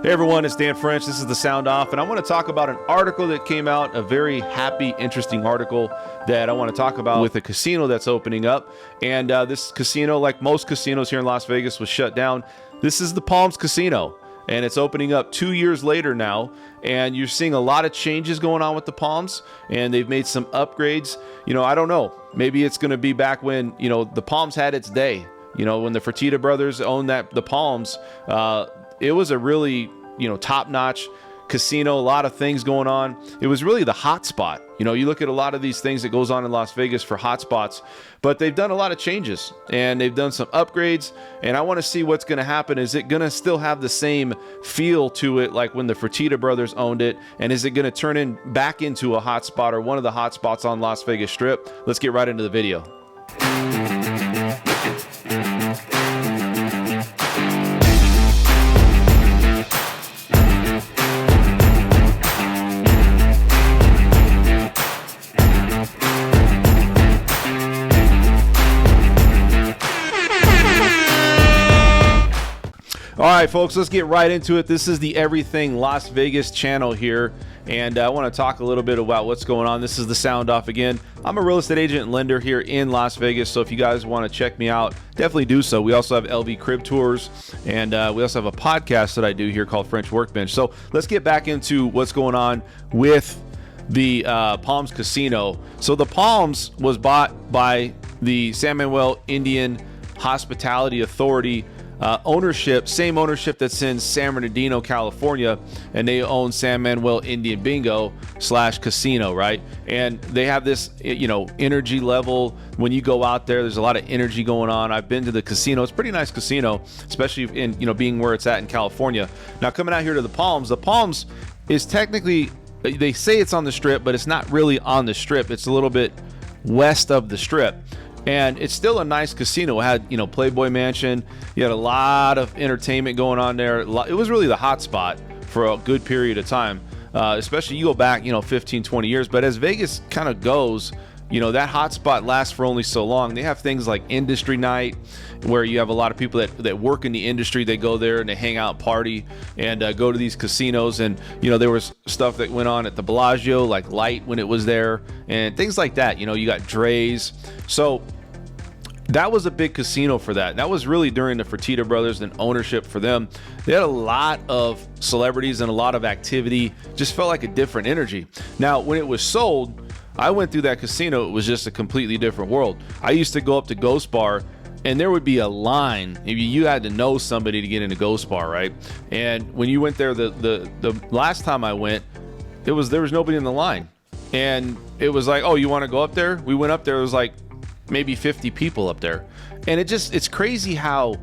Hey everyone, it's Dan French. This is the Sound Off, and I want to talk about an article that came out, a very happy, interesting article that I want to talk about with a casino that's opening up. And this casino, like most casinos here in Las Vegas, was shut down. This is the Palms Casino, and it's opening up 2 years later now. And you're seeing a lot of changes going on with the Palms, and they've made some upgrades. You know, I don't know. Maybe it's going to be back when, you know, the Palms had its day. You know, when the Fertitta brothers owned the Palms, it was a really, you know, top-notch casino, a lot of things going on. It was really the hot spot. You know, you look at a lot of these things that goes on in Las Vegas for hot spots, but they've done a lot of changes and they've done some upgrades, and I want to see what's going to happen. Is it going to still have the same feel to it like when the Fertitta brothers owned it, and is it going to turn back into a hot spot or one of the hot spots on Las Vegas Strip? Let's get right into the video. All right, folks, let's get right into it. This is the Everything Las Vegas channel here, and I want to talk a little bit about what's going on. This is the Sound Off again. I'm a real estate agent and lender here in Las Vegas, so if you guys want to check me out, definitely do so. We also have LV Crib Tours, and we also have a podcast that I do here called French Workbench. So let's get back into what's going on with the Palms Casino. So the Palms was bought by the San Manuel Indian Hospitality Authority. Ownership, same ownership that's in San Bernardino, California, and they own San Manuel Indian Bingo / Casino, right? And they have this, you know, energy level. When you go out there, there's a lot of energy going on. I've been to the casino. It's a pretty nice casino, especially in, you know, being where it's at in California. Now, coming out here to the Palms is technically, they say it's on the Strip, but it's not really on the Strip. It's a little bit west of the Strip. And it's still a nice casino. It had, you know, Playboy Mansion. You had a lot of entertainment going on there. It was really the hot spot for a good period of time, especially you go back, you know, 15, 20 years. But as Vegas kind of goes, you know, that hot spot lasts for only so long. They have things like Industry Night, where you have a lot of people that work in the industry. They go there and they hang out, party, and go to these casinos. And, you know, there was stuff that went on at the Bellagio, like Light when it was there, and things like that. You know, you got Dre's. So that was a big casino for that. That was really during the Fertitta brothers and ownership for them. They had a lot of celebrities and a lot of activity. Just felt like a different energy. Now, when it was sold, I went through that casino. It was just a completely different world. I used to go up to Ghost Bar, and there would be a line. You had to know somebody to get into Ghost Bar, right? And when you went there, the last time I went, there was nobody in the line. And it was like, oh, you want to go up there? We went up there. It was like maybe 50 people up there. And it's crazy how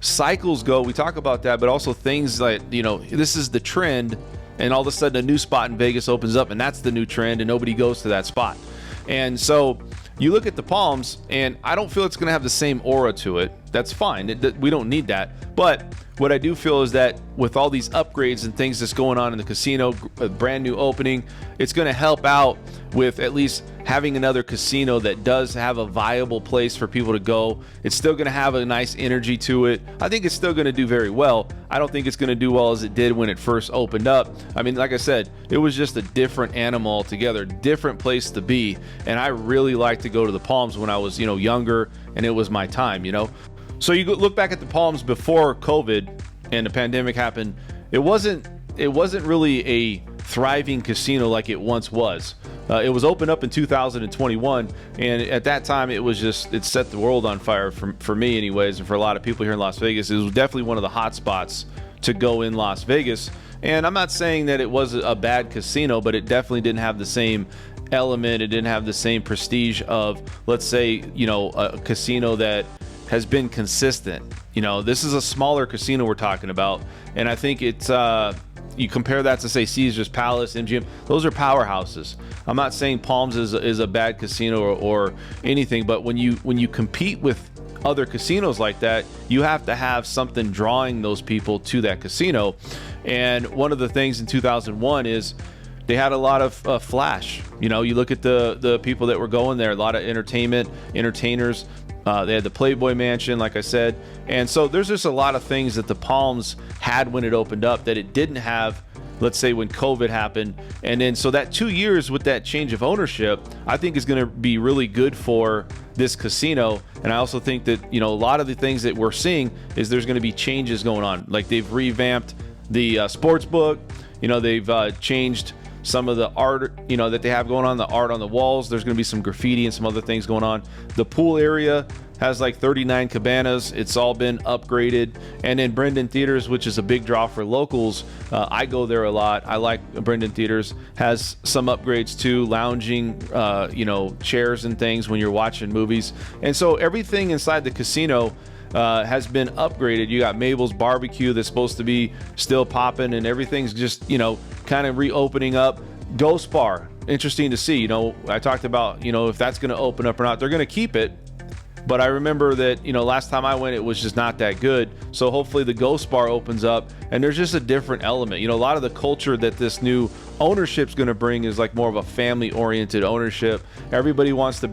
cycles go. We talk about that, but also things like, you know, this is the trend, and all of a sudden a new spot in Vegas opens up, and that's the new trend, and nobody goes to that spot. And so you look at the Palms, and I don't feel it's going to have the same aura to it. That's fine. We don't need that. But what I do feel is that with all these upgrades and things that's going on in the casino, a brand new opening, it's going to help out with at least having another casino that does have a viable place for people to go. It's still going to have a nice energy to it. I think it's still going to do very well. I don't think it's going to do well as it did when it first opened up. I mean, like I said, it was just a different animal altogether, different place to be. And I really liked to go to the Palms when I was, you know, younger, and it was my time, you know. So you look back at the Palms before COVID and the pandemic happened, it wasn't really a thriving casino like it once was. It was opened up in 2021, and at that time it set the world on fire for me anyways, and for a lot of people here in Las Vegas. It was definitely one of the hot spots to go in Las Vegas. And I'm not saying that it was a bad casino, but it definitely didn't have the same element. It didn't have the same prestige of, let's say, you know, a casino that has been consistent. You know, this is a smaller casino we're talking about, and I think it's you compare that to, say, Caesars Palace, MGM. Those are powerhouses. I'm not saying Palms is a bad casino or anything, but when you compete with other casinos like that, you have to have something drawing those people to that casino. And one of the things in 2001 is they had a lot of flash. You know, you look at the people that were going there, a lot of entertainers. They had the Playboy Mansion, like I said. And so there's just a lot of things that the Palms had when it opened up that it didn't have, let's say, when COVID happened. And then so that 2 years with that change of ownership, I think is going to be really good for this casino. And I also think that, a lot of the things that we're seeing is there's going to be changes going on. Like they've revamped the sports book. They've changed some of the art, that they have going on, the art on the walls. There's going to be some graffiti and some other things going on. The pool area has like 39 cabanas. It's all been upgraded. And then Brendan Theaters, which is a big draw for locals. I go there a lot. I like Brendan Theaters. Has some upgrades too, lounging, chairs and things when you're watching movies. And so everything inside the casino has been upgraded. You got Mabel's Barbecue that's supposed to be still popping, and everything's just, kind of reopening up. Ghost Bar, interesting to see. I talked about, if that's going to open up or not. They're going to keep it. But I remember that, last time I went, it was just not that good. So hopefully the Ghost Bar opens up and there's just a different element. A lot of the culture that this new ownership's going to bring is like more of a family oriented ownership. Everybody wants to,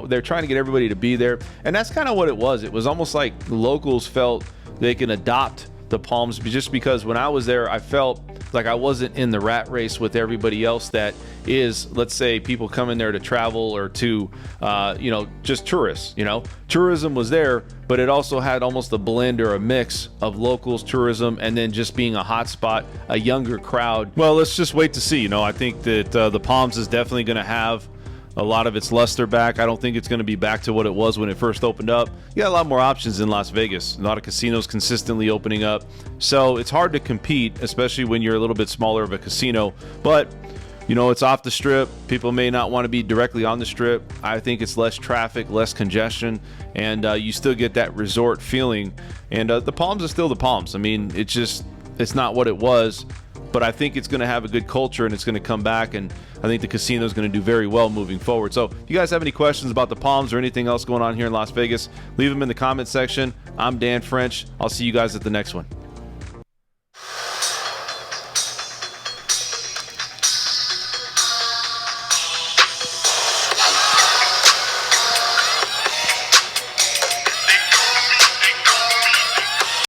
they're trying to get everybody to be there. And that's kind of what it was. It was almost like locals felt they can adopt the Palms just because when I was there, I felt like I wasn't in the rat race with everybody else that is, let's say, people coming there to travel or to, just tourists. Tourism was there, but it also had almost a blend or a mix of locals, tourism, and then just being a hot spot, a younger crowd. Well, let's just wait to see. I think that the Palms is definitely going to have a lot of its luster back. I don't think it's going to be back to what it was when it first opened up. You got a lot more options in Las Vegas. A lot of casinos consistently opening up. So it's hard to compete, especially when you're a little bit smaller of a casino. But, it's off the strip. People may not want to be directly on the strip. I think it's less traffic, less congestion, and you still get that resort feeling. And the Palms is still the Palms. I mean, it's not what it was. But I think it's going to have a good culture and it's going to come back, and I think the casino is going to do very well moving forward. So if you guys have any questions about the Palms or anything else going on here in Las Vegas, leave them in the comment section. I'm Dan French. I'll see you guys at the next one.